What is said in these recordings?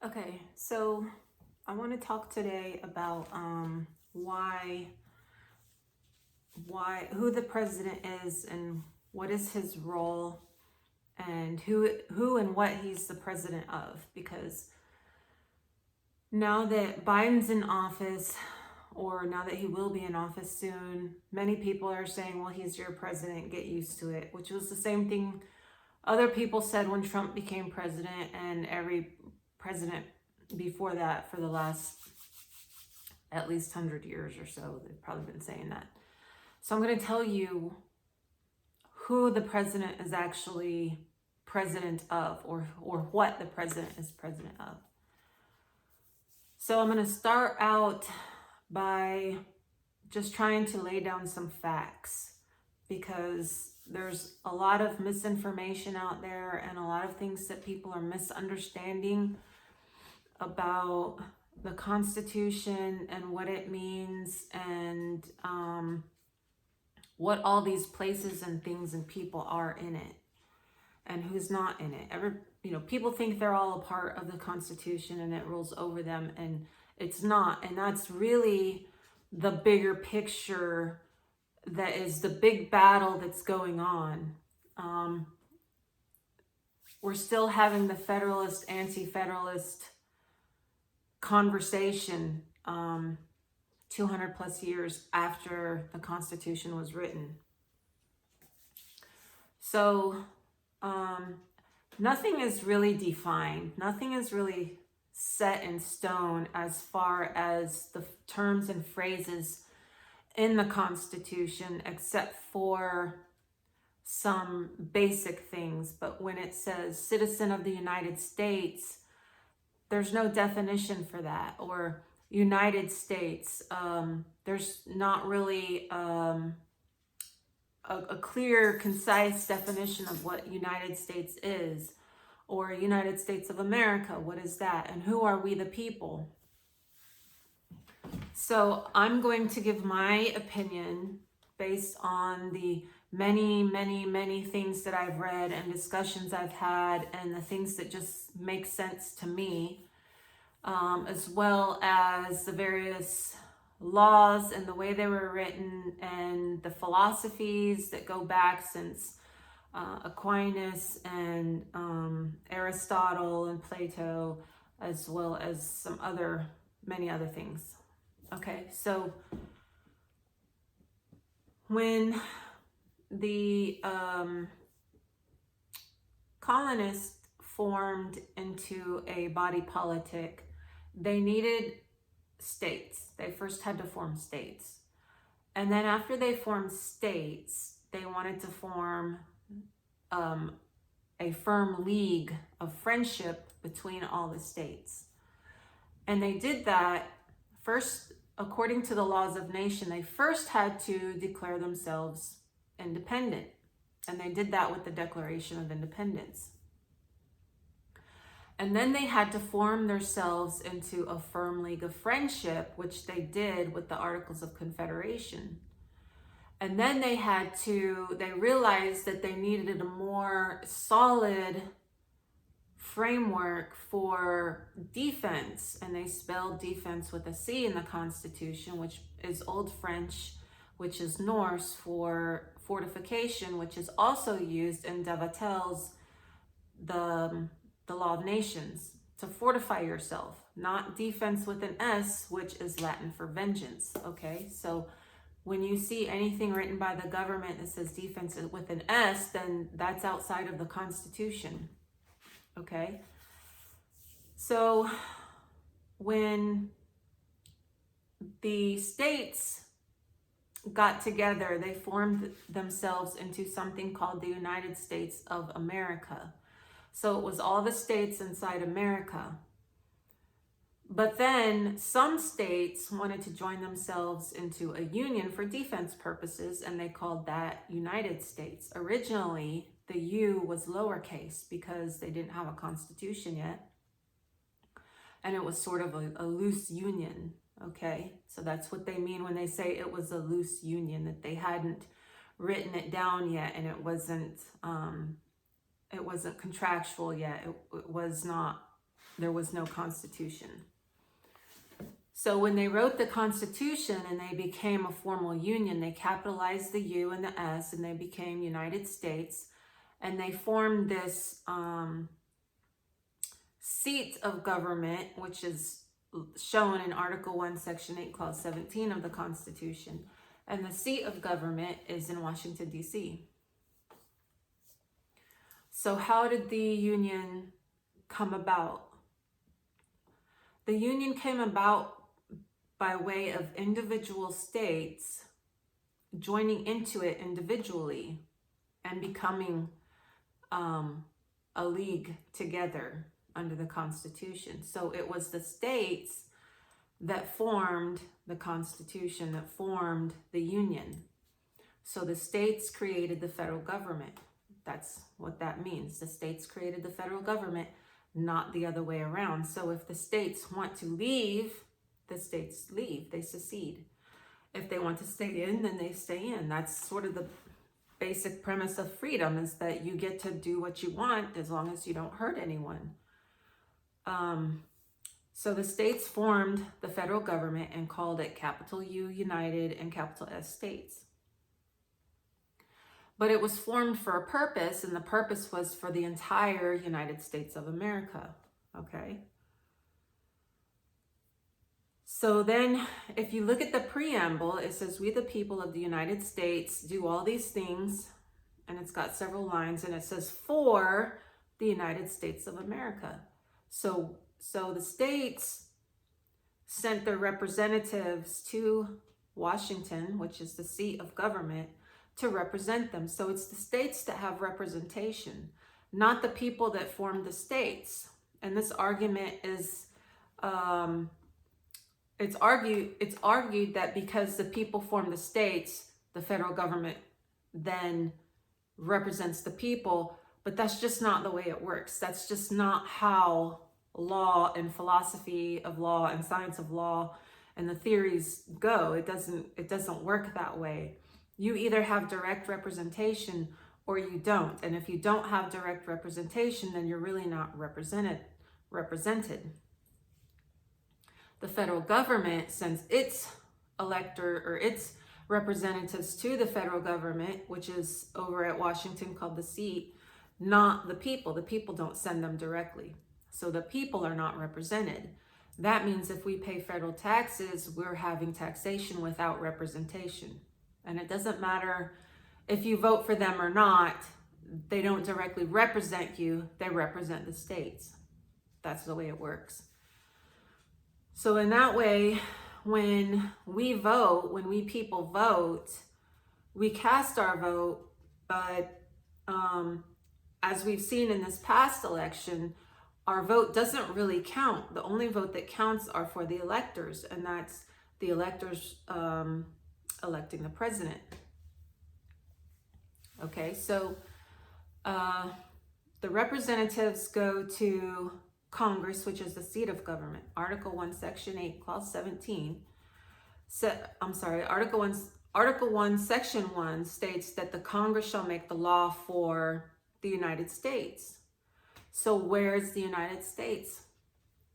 Okay, so I want to talk today about who the president is and what is his role and who and what he's the president of, because now that Biden's in office, or now that he will be in office soon, many people are saying, well, he's your president, get used to it, which was the same thing other people said when Trump became president, and every president before that for the last at least 100 years or so. They've probably been saying that. So I'm going to tell you who the president is actually president of, or what the president is president of. So I'm going to start out by just trying to lay down some facts, because there's a lot of misinformation out there and a lot of things that people are misunderstanding about the Constitution and what it means, and what all these places and things and people are in it and who's not in it. People think they're all a part of the Constitution and it rules over them, and it's not. And that's really the bigger picture, that is the big battle that's going on. We're still having the Federalist, anti-Federalist conversation 200 plus years after the Constitution was written. So nothing is really defined. Nothing is really set in stone as far as the terms and phrases in the Constitution, except for some basic things. But when it says citizen of the United States, there's no definition for that. Or United States, there's not really a clear, concise definition of what United States is. Or United States of America, what is that? And who are we the people? So I'm going to give my opinion based on the many, many, many things that I've read and discussions I've had, and the things that just make sense to me, as well as the various laws and the way they were written, and the philosophies that go back since Aquinas and Aristotle and Plato, as well as many other things. Okay, so when the colonists formed into a body politic, they needed states. They first had to form states. And then after they formed states, they wanted to form a firm league of friendship between all the states. And they did that first, according to the laws of nation. They first had to declare themselves independent. And they did that with the Declaration of Independence. And then they had to form themselves into a firm league of friendship, which they did with the Articles of Confederation. And then they realized that they needed a more solid framework for defense. And they spelled defense with a C in the Constitution, which is Old French, which is Norse for fortification, which is also used in Devatel's the Law of Nations, to fortify yourself, not defense with an S, which is Latin for vengeance. Okay, so when you see anything written by the government that says defense with an S, then that's outside of the Constitution. Okay, so when the states got together, they formed themselves into something called the United States of America. So it was all the states inside America. But then some states wanted to join themselves into a union for defense purposes, and they called that United States. Originally, the U was lowercase because they didn't have a constitution yet. And it was sort of a loose union, okay? So that's what they mean when they say it was a loose union, that they hadn't written it down yet, and it wasn't contractual yet. It was not there was no constitution. So when they wrote the Constitution and they became a formal union, they capitalized the U and the S and they became United States. And they formed this seat of government, which is shown in Article 1, Section 8, Clause 17 of the Constitution. And the seat of government is in Washington, D.C. So how did the Union come about? The Union came about by way of individual states joining into it individually and becoming a league together under the Constitution. So it was the states that formed the Constitution, that formed the Union. So the states created the federal government. That's what that means. The states created the federal government, not the other way around. So if the states want to leave, the states leave, they secede. If they want to stay in, then they stay in. That's sort of the basic premise of freedom, is that you get to do what you want as long as you don't hurt anyone. So the states formed the federal government and called it capital U United and capital S States. But it was formed for a purpose, and the purpose was for the entire United States of America, okay? So then if you look at the preamble, it says, "We the people of the United States do all these things," and it's got several lines, and it says, "for the United States of America." So the states sent their representatives to Washington, which is the seat of government, to represent them. So it's the states that have representation, not the people that formed the states. And this argument is, it's argued that because the people form the states, the federal government then represents the people, but that's just not the way it works. That's just not how law and philosophy of law and science of law and the theories go. It doesn't work that way. You either have direct representation or you don't. And if you don't have direct representation, then you're really not represented. The federal government sends its elector or its representatives to the federal government, which is over at Washington called the seat, not the people. The people don't send them directly. So the people are not represented. That means if we pay federal taxes, we're having taxation without representation. And it doesn't matter if you vote for them or not, they don't directly represent you, they represent the states. That's the way it works. So in that way, when we vote, when we people vote, we cast our vote, but as we've seen in this past election, our vote doesn't really count. The only vote that counts are for the electors, and that's the electors electing the president. Okay, so the representatives go to Congress, which is the seat of government. Article 1, Section 8, Clause 17. Article 1, Section 1 states that the Congress shall make the law for the United States. So where's the United States?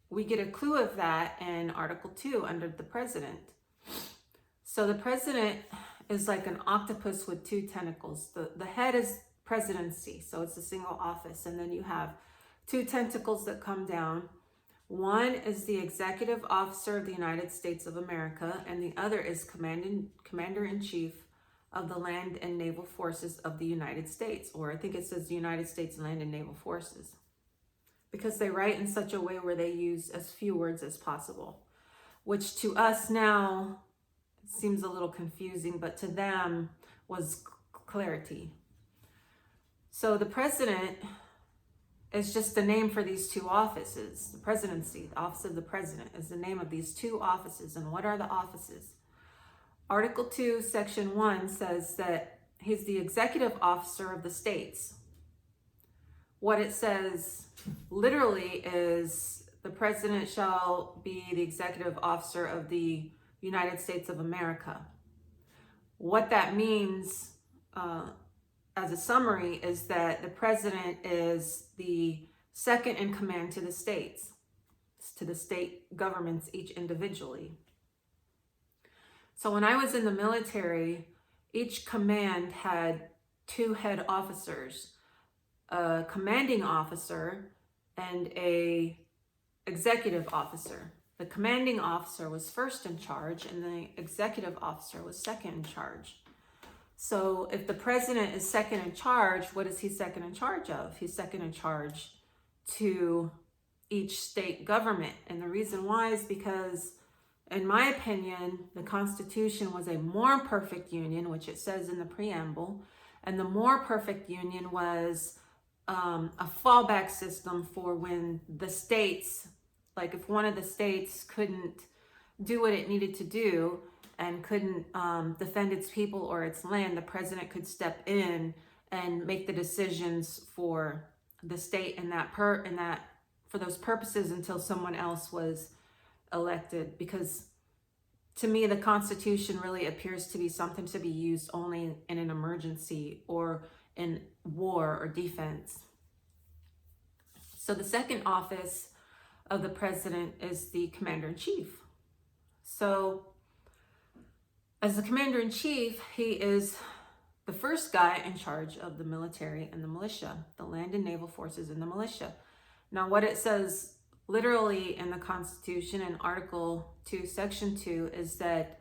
We get a clue of that in Article 2 under the president. So the president is like an octopus with two tentacles. The head is presidency, so it's a single office. And then you have two tentacles that come down. One is the executive officer of the United States of America, and the other is commander-in-chief of the land and naval forces of the United States, or I think it says the United States Land and Naval Forces, because they write in such a way where they use as few words as possible, which to us now seems a little confusing, but to them was clarity. So the president is just the name for these two offices. The presidency, the office of the president, is the name of these two offices. And what are the offices? Article 2, Section 1 says that he's the executive officer of the states. What it says literally is the president shall be the executive officer of the United States of America. What that means as a summary is that the president is the second in command to the states. to the state governments each individually. So when I was in the military, each command had 2 head officers, a commanding officer and a executive officer. The commanding officer was first in charge and the executive officer was second in charge. So if the president is second in charge, what is he second in charge of? He's second in charge to each state government. And the reason why is because, in my opinion, the Constitution was a more perfect union, which it says in the preamble. And the more perfect union was a fallback system for when the states, like if one of the states couldn't do what it needed to do and couldn't defend its people or its land, the president could step in and make the decisions for the state in that for those purposes until someone else was elected. Because to me, the Constitution really appears to be something to be used only in an emergency or in war or defense. So the second office of the president is the commander-in-chief. So as the commander-in-chief, he is the first guy in charge of the military and the militia, the land and naval forces and the militia. Now, what it says literally in the Constitution in Article 2, Section 2 is that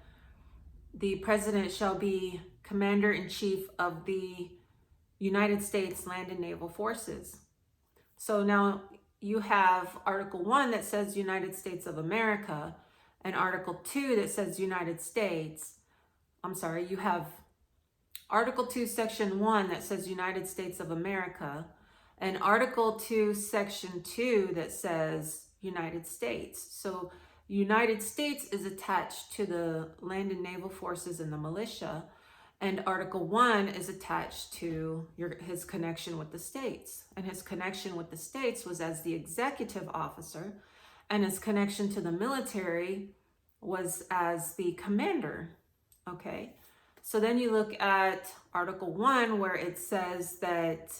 the president shall be commander-in-chief of the United States land and naval forces. So now you have Article 1 that says United States of America and Article 2 that says United States. You have Article 2, Section 1 that says United States of America and Article 2, Section 2 that says United States. So United States is attached to the land and naval forces and the militia, and Article 1 is attached to his connection with the states. And his connection with the states was as the executive officer, and his connection to the military was as the commander. Okay, so then you look at Article 1 where it says that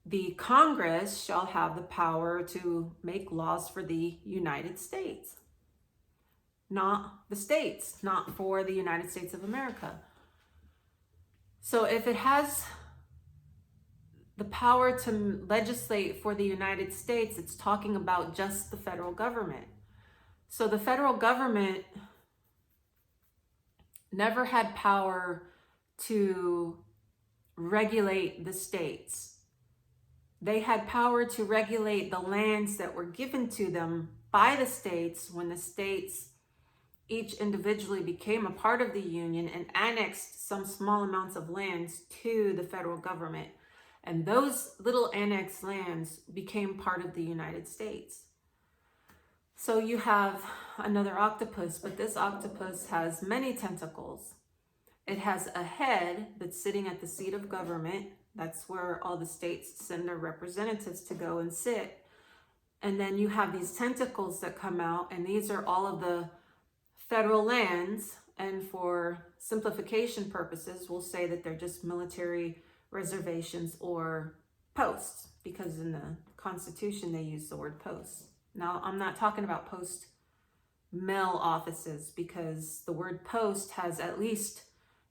the Congress shall have the power to make laws for the United States, not the states, not for the United States of America. So if it has the power to legislate for the United States, it's talking about just the federal government. So the federal government never had power to regulate the states. They had power to regulate the lands that were given to them by the states when the states each individually became a part of the union and annexed some small amounts of lands to the federal government. And those little annexed lands became part of the United States. So you have another octopus, but this octopus has many tentacles. It has a head that's sitting at the seat of government. That's where all the states send their representatives to go and sit. And then you have these tentacles that come out, and these are all of the federal lands. And for simplification purposes, we'll say that they're just military reservations or posts, because in the Constitution they use the word posts. Now, I'm not talking about post mill offices, because the word post has at least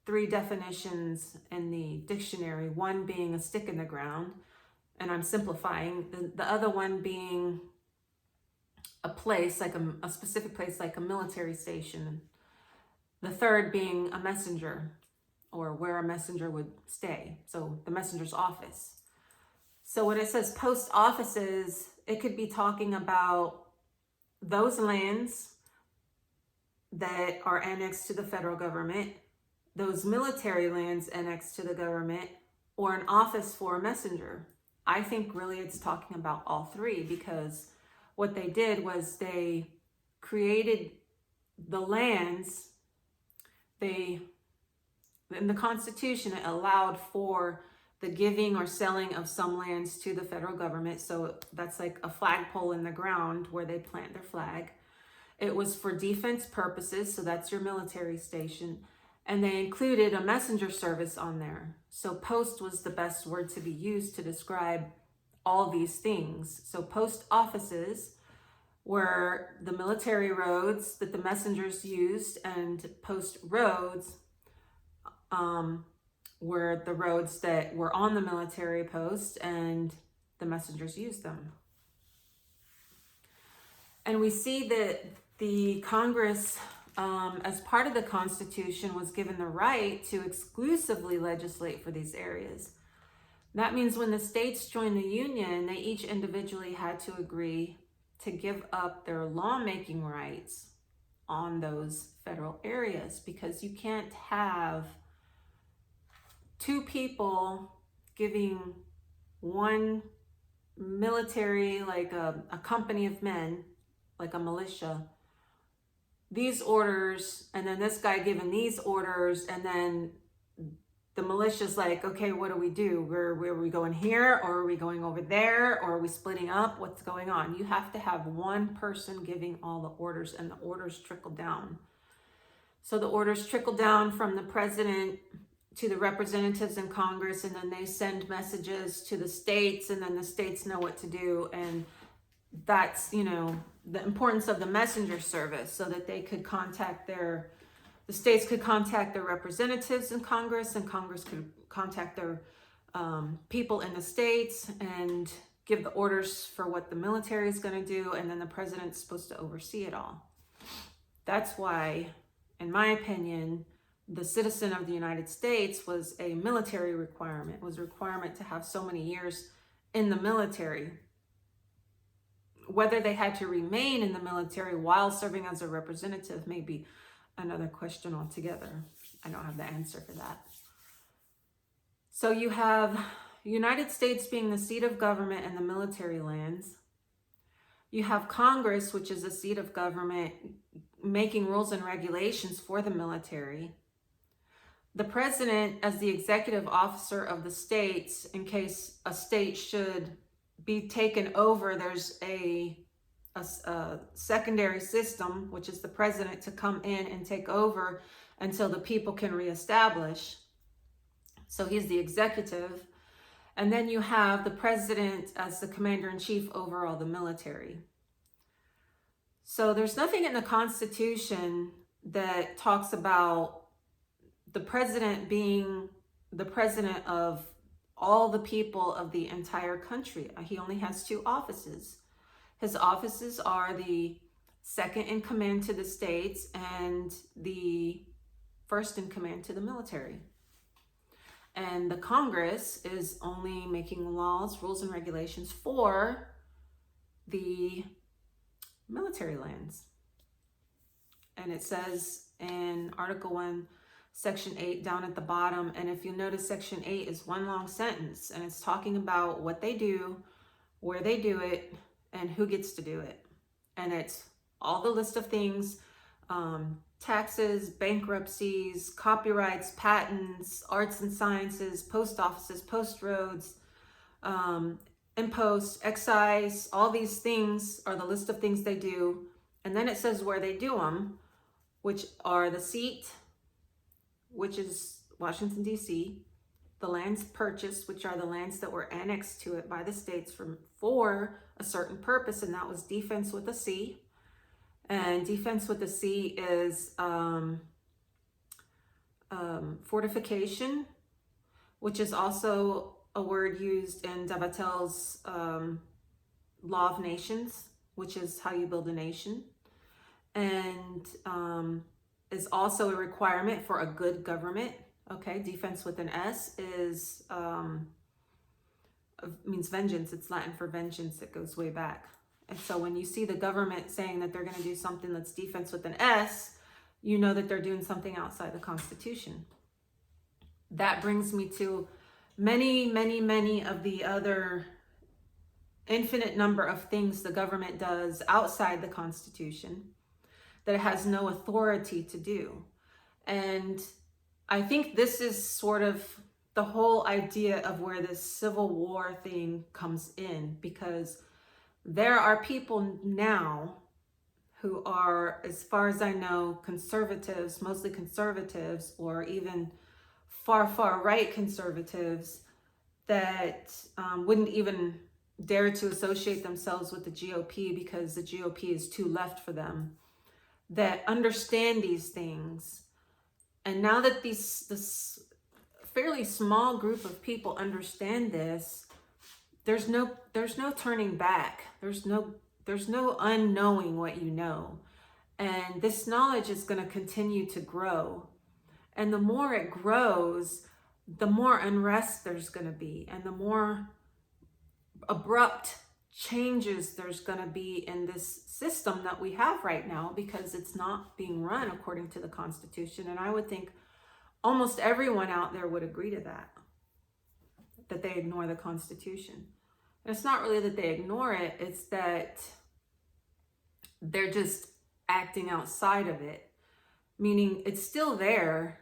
3 definitions in the dictionary, one being a stick in the ground, and I'm simplifying, the other one being a place, like a specific place, like a military station. The third being a messenger, or where a messenger would stay, so the messenger's office. So when it says post offices, it could be talking about those lands that are annexed to the federal government, those military lands annexed to the government, or an office for a messenger. I think really it's talking about all 3, because what they did was they created the lands. In the Constitution, it allowed for the giving or selling of some lands to the federal government. So that's like a flagpole in the ground where they plant their flag. It was for defense purposes, so that's your military station. And they included a messenger service on there. So post was the best word to be used to describe all these things. So post offices were the military roads that the messengers used, and post roads were the roads that were on the military post and the messengers used them. And we see that the Congress, as part of the Constitution, was given the right to exclusively legislate for these areas. That means when the states joined the Union, they each individually had to agree to give up their lawmaking rights on those federal areas, because you can't have two people giving one military, like a company of men, like a militia, these orders, and then this guy giving these orders, and then the militia's like, okay, what do we do? Where are we going here, or are we going over there, or are we splitting up? What's going on? You have to have one person giving all the orders, and the orders trickle down. So the orders trickle down from the president to the representatives in Congress, and then they send messages to the states, and then the states know what to do. And that's, the importance of the messenger service, so that they could the states could contact their representatives in Congress, and Congress could contact their people in the states and give the orders for what the military is going to do, and then the president's supposed to oversee it all. That's why, in my opinion, the citizen of the United States was a military requirement. It was a requirement to have so many years in the military. Whether they had to remain in the military while serving as a representative may be another question altogether. I don't have the answer for that. So you have United States being the seat of government and the military lands. You have Congress, which is a seat of government, making rules and regulations for the military. The president, as the executive officer of the states, in case a state should be taken over, there's a secondary system, which is the president to come in and take over until the people can reestablish. So he's the executive. And then you have the president as the commander-in-chief over all the military. So there's nothing in the Constitution that talks about the president being the president of all the people of the entire country. He only has two offices. His offices are the second in command to the states and the first in command to the military. And the Congress is only making laws, rules, and regulations for the military lands. And it says in Article 1, Section 8 down at the bottom, and if you notice, Section 8 is one long sentence, and it's talking about what they do, where they do it, and who gets to do it. And it's all the list of things, taxes, bankruptcies, copyrights, patents, arts and sciences, post offices, post roads, imposts, excise, all these things are the list of things they do. And then it says where they do them, which are the seat, which is Washington, D.C., the lands purchased, which are the lands that were annexed to it by the states for a certain purpose, and that was defense with a C. And defense with a C is fortification, which is also a word used in Davatel's Law of Nations, which is how you build a nation, and is also a requirement for a good government. Okay, defense with an S is means vengeance. It's Latin for vengeance. It goes way back. And so when you see the government saying that they're going to do something that's defense with an S, you know that they're doing something outside the Constitution. That brings me to many, many, many of the other infinite number of things the government does outside the Constitution that it has no authority to do. And I think this is sort of the whole idea of where this Civil War thing comes in, because there are people now who are, as far as I know, conservatives, mostly conservatives, or even far, far right conservatives that wouldn't even dare to associate themselves with the GOP because the GOP is too left for them, that understand these things. And now that this fairly small group of people understand this, there's no turning back. There's no unknowing what you know. And this knowledge is going to continue to grow. And the more it grows, the more unrest there's going to be, and the more abrupt changes there's going to be in this system that we have right now, because it's not being run according to the Constitution. And I would think almost everyone out there would agree to that they ignore the Constitution. And it's not really that they ignore it, it's that they're just acting outside of it, meaning it's still there.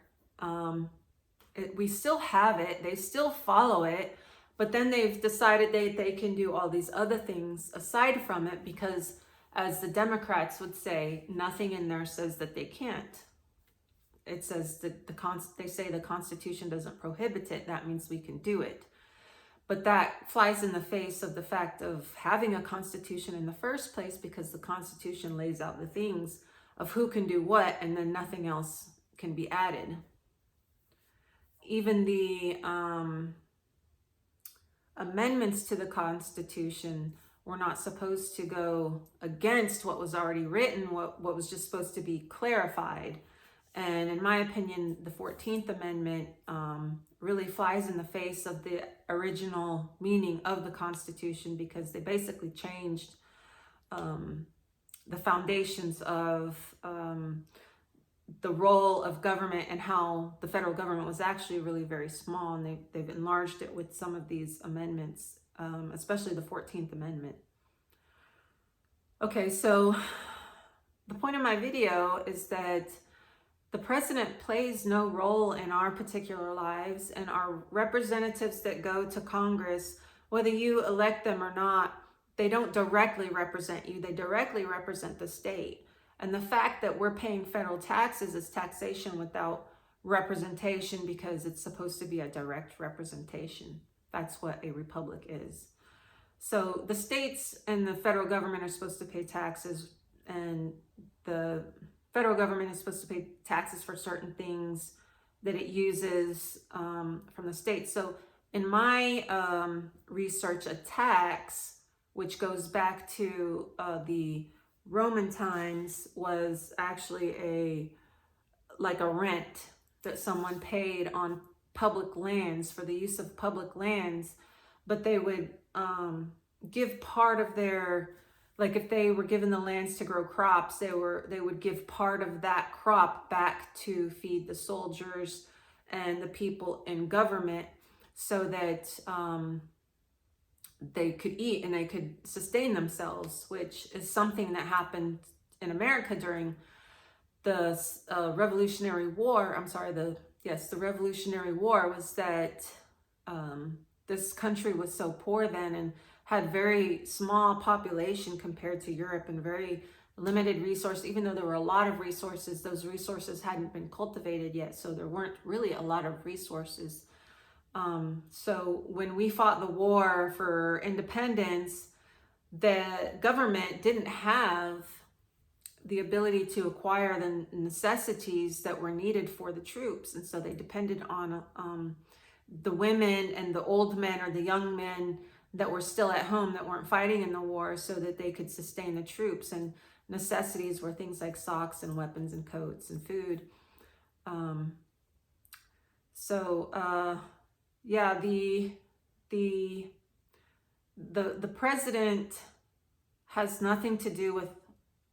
We still have it, they still follow it, but then they've decided they can do all these other things aside from it, because, as the Democrats would say, nothing in there says that they can't. It says that they say the Constitution doesn't prohibit it. That means we can do it. But that flies in the face of the fact of having a Constitution in the first place, because the Constitution lays out the things of who can do what, and then nothing else can be added. Even the amendments to the Constitution were not supposed to go against what was already written, what was just supposed to be clarified. And in my opinion, the 14th Amendment really flies in the face of the original meaning of the Constitution, because they basically changed the foundations of the role of government, and how the federal government was actually really very small. And they've enlarged it with some of these amendments, especially the 14th Amendment. Okay, so the point of my video is that the president plays no role in our particular lives, and our representatives that go to Congress, whether you elect them or not, they don't directly represent you. They directly represent the state. And the fact that we're paying federal taxes is taxation without representation, because it's supposed to be a direct representation. That's what a republic is. So the states and the federal government are supposed to pay taxes, and the federal government is supposed to pay taxes for certain things that it uses from the state. So in my research, a tax, which goes back to the Roman times, was actually like a rent that someone paid on public lands for the use of public lands. But they would give part of their, like if they were given the lands to grow crops, they would give part of that crop back to feed the soldiers and the people in government, so that they could eat and they could sustain themselves, which is something that happened in America during the Revolutionary War. The Revolutionary War, was that this country was so poor then, and had very small population compared to Europe, and very limited resources. Even though there were a lot of resources, those resources hadn't been cultivated yet, so there weren't really a lot of resources. So when we fought the war for independence, the government didn't have the ability to acquire the necessities that were needed for the troops. And so they depended on the women and the old men, or the young men that were still at home, that weren't fighting in the war, so that they could sustain the troops. And necessities were things like socks and weapons and coats and food. Yeah, the president has nothing to do with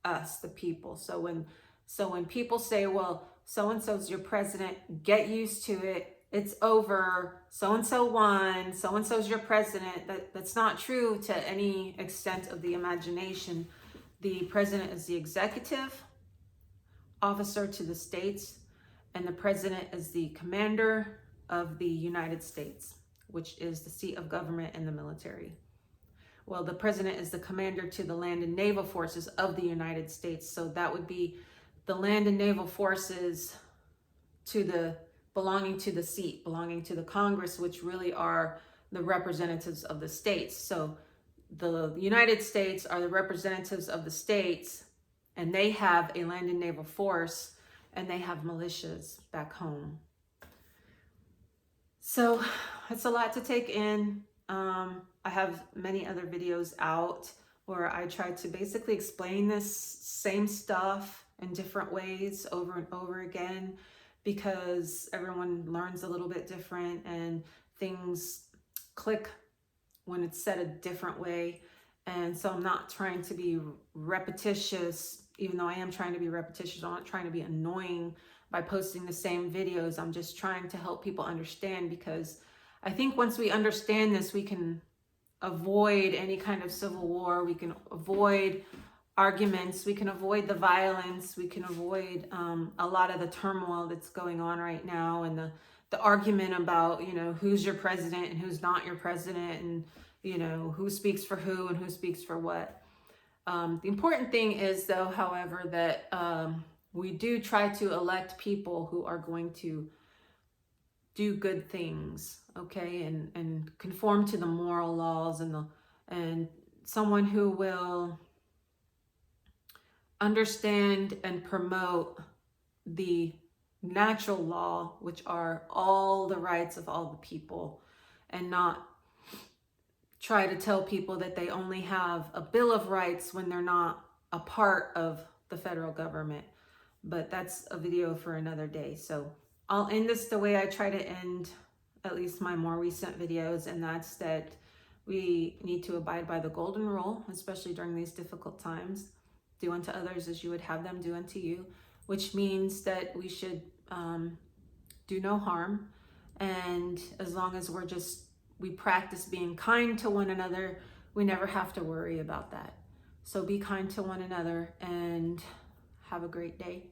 us, the people. So when people say, well, so-and-so's your president, get used to it, it's over, so-and-so won, so-and-so's your president, that's not true to any extent of the imagination. The president is the executive officer to the states, and the president is the commander of the United States, which is the seat of government and the military. Well, the president is the commander to the land and naval forces of the United States. So that would be the land and naval forces belonging to the seat, belonging to the Congress, which really are the representatives of the states. So the United States are the representatives of the states, and they have a land and naval force, and they have militias back home. So it's a lot to take in. I have many other videos out where I try to basically explain this same stuff in different ways over and over again, because everyone learns a little bit different and things click when it's said a different way. And so I'm not trying to be repetitious, even though I am trying to be repetitious. I'm not trying to be annoying by posting the same videos. I'm just trying to help people understand, because I think once we understand this, we can avoid any kind of civil war. We can avoid arguments. We can avoid the violence. We can avoid a lot of the turmoil that's going on right now, and the argument about, you know, who's your president and who's not your president, and, you know, who speaks for who and who speaks for what. The important thing is, though, however, that we do try to elect people who are going to do good things, okay, and conform to the moral laws, and someone who will understand and promote the natural law, which are all the rights of all the people, and not try to tell people that they only have a Bill of Rights when they're not a part of the federal government. But that's a video for another day. So I'll end this the way I try to end at least my more recent videos, and that's that we need to abide by the golden rule, especially during these difficult times. Do unto others as you would have them do unto you, which means that we should do no harm. And as long as we practice being kind to one another, we never have to worry about that. So be kind to one another and have a great day.